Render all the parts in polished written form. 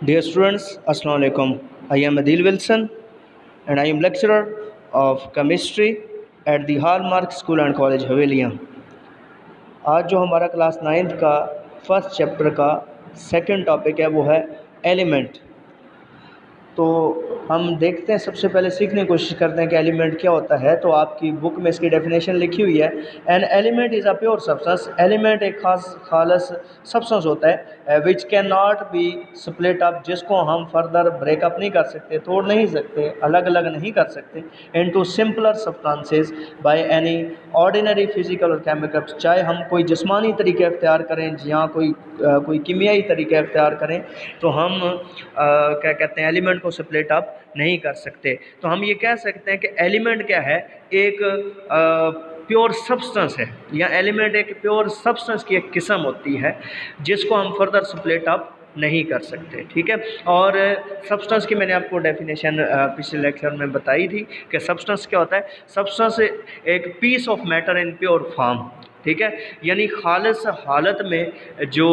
Dear students, Assalamu alaikum. I am Adil Wilson and I am lecturer of chemistry at the Hallmark School and College हवेलियाँ। आज जो हमारा class 9th का first chapter का second topic है वो है element. तो हम देखते हैं, सबसे पहले सीखने की कोशिश करते हैं कि एलिमेंट क्या होता है। तो आपकी बुक में इसकी डेफिनेशन लिखी हुई है। An element is a pure substance. Element एक खालस सब्सटेंस होता है which can not be split up, जिसको हम फर्दर ब्रेकअप नहीं कर सकते, तोड़ नहीं सकते, अलग अलग नहीं कर सकते, into simpler substances by any ordinary physical और केमिकल। चाहे हम कोई जिस्मानी तरीके अख्तियार करें या कोई कीमियाई तरीके अख्तियार करें, तो हम क्या कहते हैं, एलिमेंट को स्प्लिट अप नहीं कर सकते। तो हम ये कह सकते हैं कि एलिमेंट क्या है, एक प्योर सब्सटेंस है, या एलिमेंट एक प्योर सब्सटेंस की एक किस्म होती है जिसको हम फर्दर स्प्लिट अप नहीं कर सकते। ठीक है। और सब्सटेंस की मैंने आपको डेफिनेशन पिछले लेक्चर में बताई थी कि सब्सटेंस क्या होता है। सब्सटेंस एक piece of matter in pure form. ठीक है, यानी खालिस हालत में जो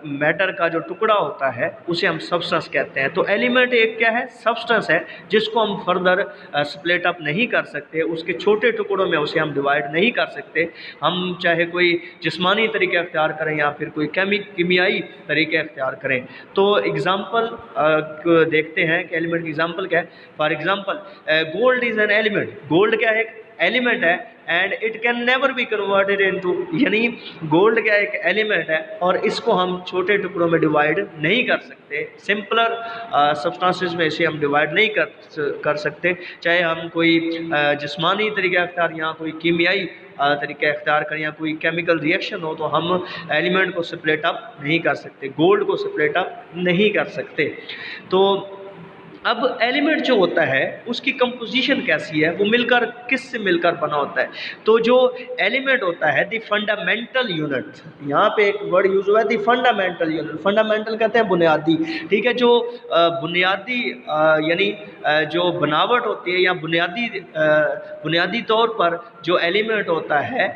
मैटर का जो टुकड़ा होता है उसे हम सब्सटेंस कहते हैं। तो एलिमेंट एक क्या है, सब्सटेंस है जिसको हम फर्दर स्प्लिट अप नहीं कर सकते, उसके छोटे टुकड़ों में उसे हम डिवाइड नहीं कर सकते। हम चाहे कोई जिस्मानी तरीके अख्तियार करें या फिर कोई कीमियाई तरीके अख्तियार करें। तो एग्ज़ाम्पल देखते हैं कि एलिमेंट की एग्ज़ाम्पल क्या है। For example, gold is an element. Gold क्या है, एलिमेंट है, and it can never be converted into, यानी गोल्ड क्या एक एलिमेंट है और इसको हम छोटे टुकड़ों में डिवाइड नहीं कर सकते। सिंपलर सब्सटेंसेस में इसे हम डिवाइड नहीं कर सकते। चाहे हम कोई जिस्मानी तरीके अख्तियार या कोई कीमियाई तरीके अख्तियार करें या कोई केमिकल रिएक्शन हो, तो हम एलिमेंट को स्प्लिट अप नहीं कर सकते, गोल्ड को स्प्लिट अप नहीं कर सकते। तो अब एलिमेंट जो होता है उसकी कंपोजिशन कैसी है, वो मिलकर किससे मिलकर बना होता है। तो जो एलिमेंट होता है द फंडामेंटल यूनिट, यहाँ पे एक वर्ड यूज हुआ है द फंडामेंटल यूनिट। फंडामेंटल कहते हैं बुनियादी। ठीक है, जो बुनियादी यानी जो बनावट होती है या बुनियादी तौर पर जो एलिमेंट होता है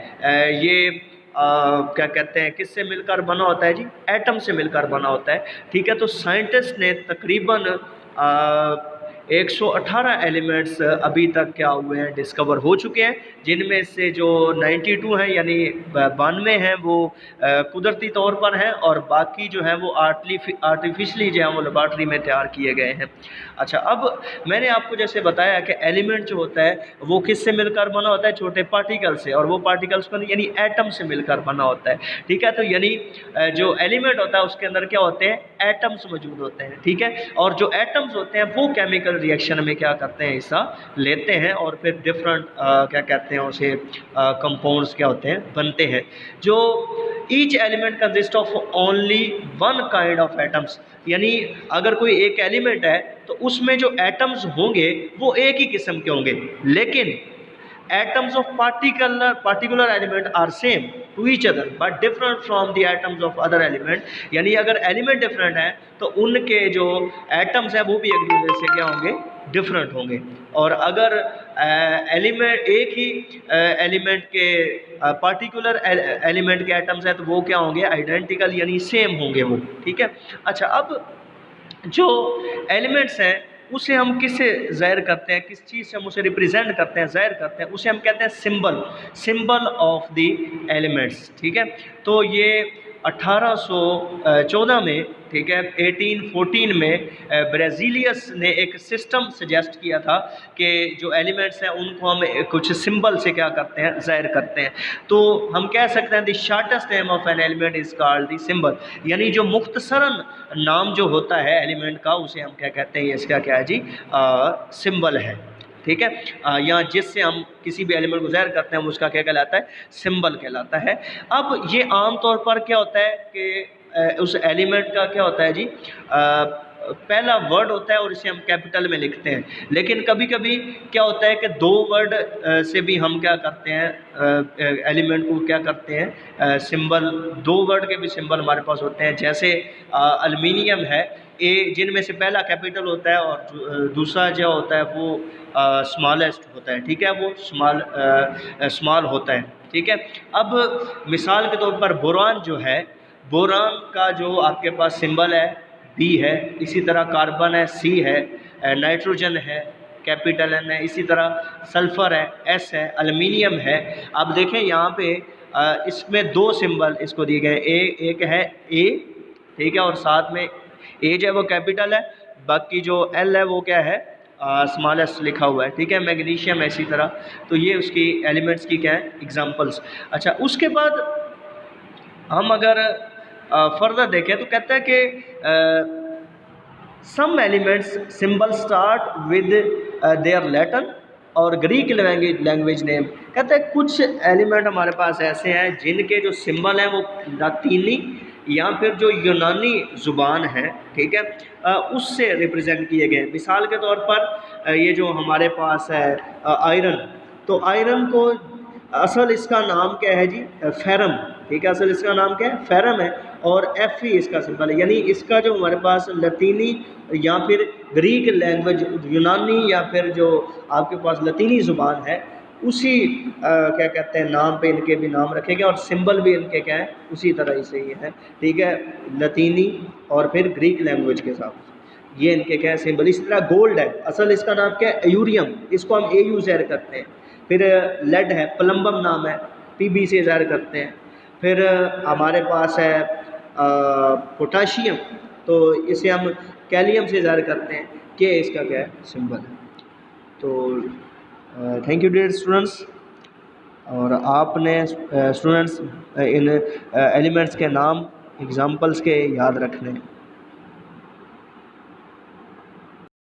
ये क्या कहते हैं, किससे मिलकर बना होता है जी, एटम से मिलकर बना होता है। ठीक है, तो साइंटिस्ट ने तकरीबन 118 एलिमेंट्स अभी तक क्या हुए हैं, डिस्कवर हो चुके हैं, जिनमें से जो 92 हैं यानी 92 हैं वो कुदरती तौर पर हैं, और बाकी जो है वो आर्टिफिशली जो है वो लेबॉर्ट्री में तैयार किए गए हैं। अच्छा, अब मैंने आपको जैसे बताया कि एलिमेंट जो होता है वो किससे मिलकर बना होता है, छोटे पार्टिकल से, और वो पार्टिकल्स को यानी एटम से मिलकर बना होता है। ठीक है, तो यानी जो एलिमेंट होता है उसके अंदर क्या होते हैं, एटम्स मौजूद होते हैं। ठीक है, और जो एटम्स होते हैं वो केमिकल रिएक्शन में क्या करते हैं, हिस्सा लेते हैं, और फिर डिफरेंट क्या कहते हैं उसे कंपाउंड्स क्या होते हैं, बनते हैं। जो each element consist of only one kind of atoms, यानी अगर कोई एक एलिमेंट है तो उसमें जो एटम्स होंगे वो एक ही किस्म के होंगे, लेकिन atoms of particular element are same to each other but different from the atoms of other element। यानी अगर एलिमेंट डिफरेंट है तो उनके जो एटम्स हैं वो भी एक दूसरे से क्या होंगे, डिफरेंट होंगे। और अगर एलिमेंट एक ही एलिमेंट के पार्टिकुलर एलिमेंट के एटम्स हैं तो वो क्या होंगे, आइडेंटिकल यानी सेम होंगे वो। ठीक है। अच्छा, अब जो एलिमेंट्स हैं उसे हम किससे ज़ाहिर करते हैं, किस चीज़ से हम उसे रिप्रेजेंट करते हैं, ज़ाहिर करते हैं, उसे हम कहते हैं सिंबल ऑफ द एलिमेंट्स। ठीक है, तो ये 1814 में, ठीक है, 1814 में ब्राज़ीलियस ने एक सिस्टम सजेस्ट किया था कि जो एलिमेंट्स हैं उनको हम कुछ सिंबल से क्या करते हैं, ज़ाहिर करते हैं। तो हम कह सकते हैं the shortest name of an element is called the symbol, यानी जो मुख्तसरन नाम जो होता है एलिमेंट का उसे हम क्या कहते हैं, इसका क्या है जी, सिंबल है। ठीक है, या जिससे हम किसी भी एलिमेंट को ज़ाहिर करते हैं उसका क्या कहलाता है, सिंबल कहलाता है। अब ये आम तौर पर क्या होता है कि उस एलिमेंट का क्या होता है जी, पहला वर्ड होता है और इसे हम कैपिटल में लिखते हैं, लेकिन कभी कभी क्या होता है कि दो वर्ड से भी हम क्या करते हैं, एलिमेंट को क्या करते हैं, सिंबल, दो वर्ड के भी सिंबल हमारे पास होते हैं। जैसे एल्युमिनियम है, ए जिनमें से पहला कैपिटल होता है और दूसरा जो होता है वो स्मॉलेस्ट होता है। ठीक है, वो स्मॉल होता है। ठीक है, अब मिसाल के तौर पर बोरान जो है, बोरान का जो आपके पास सिंबल है बी है, इसी तरह कार्बन है सी है, नाइट्रोजन है कैपिटल N है, इसी तरह सल्फ़र है S है, एल्युमिनियम है। अब देखें यहाँ पे इसमें दो सिंबल इसको दिए गए, एक है ए, ठीक है, और साथ में ए जो है वो कैपिटल है, बाकी जो एल है वो क्या है स्मॉल एस लिखा हुआ है, ठीक है। मैग्नीशियम इसी तरह, तो ये उसकी एलिमेंट्स की क्या है एग्जांपल्स। अच्छा, उसके बाद हम अगर फर्दर देखें तो कहता है कि some elements symbol start with their Latin और ग्रीक लैंग्वेज नेम। कहते हैं कुछ एलिमेंट हमारे पास ऐसे हैं जिनके जो सिंबल हैं वो लातीनी या फिर जो यूनानी ज़ुबान है, ठीक है, उससे रिप्रेजेंट किए गए। मिसाल के तौर पर ये जो हमारे पास है आयरन, तो आयरन को असल इसका नाम क्या है जी फेरम, ठीक है, असल इसका नाम क्या है फेरम है, और एफ ही इसका सिंबल है। यानी इसका जो हमारे पास लतीनी या फिर ग्रीक लैंग्वेज यूनानी या फिर जो आपके पास लतीनी ज़ुबान है उसी क्या कहते हैं नाम पे इनके भी नाम रखे गए, और सिंबल भी इनके क्या है उसी तरह से ही है, ठीक है, लतीनी और फिर ग्रीक लैंग्वेज के साथ ये इनके क्या है सिंबल। इस तरह गोल्ड है, असल इसका नाम क्या है यूरियम, इसको हम AU ज़ाहिर करते हैं। फिर लेड है, प्लम्बम नाम है, PB से ज़ाहिर करते हैं। फिर हमारे पास है पोटाशियम, तो इसे हम कैलियम से ज़ाहिर करते हैं, कि इसका क्या है सिंबल है। तो थैंक यू डियर स्टूडेंट्स, और आपने स्टूडेंट्स इन एलिमेंट्स के नाम एग्जांपल्स के याद रखने हैं।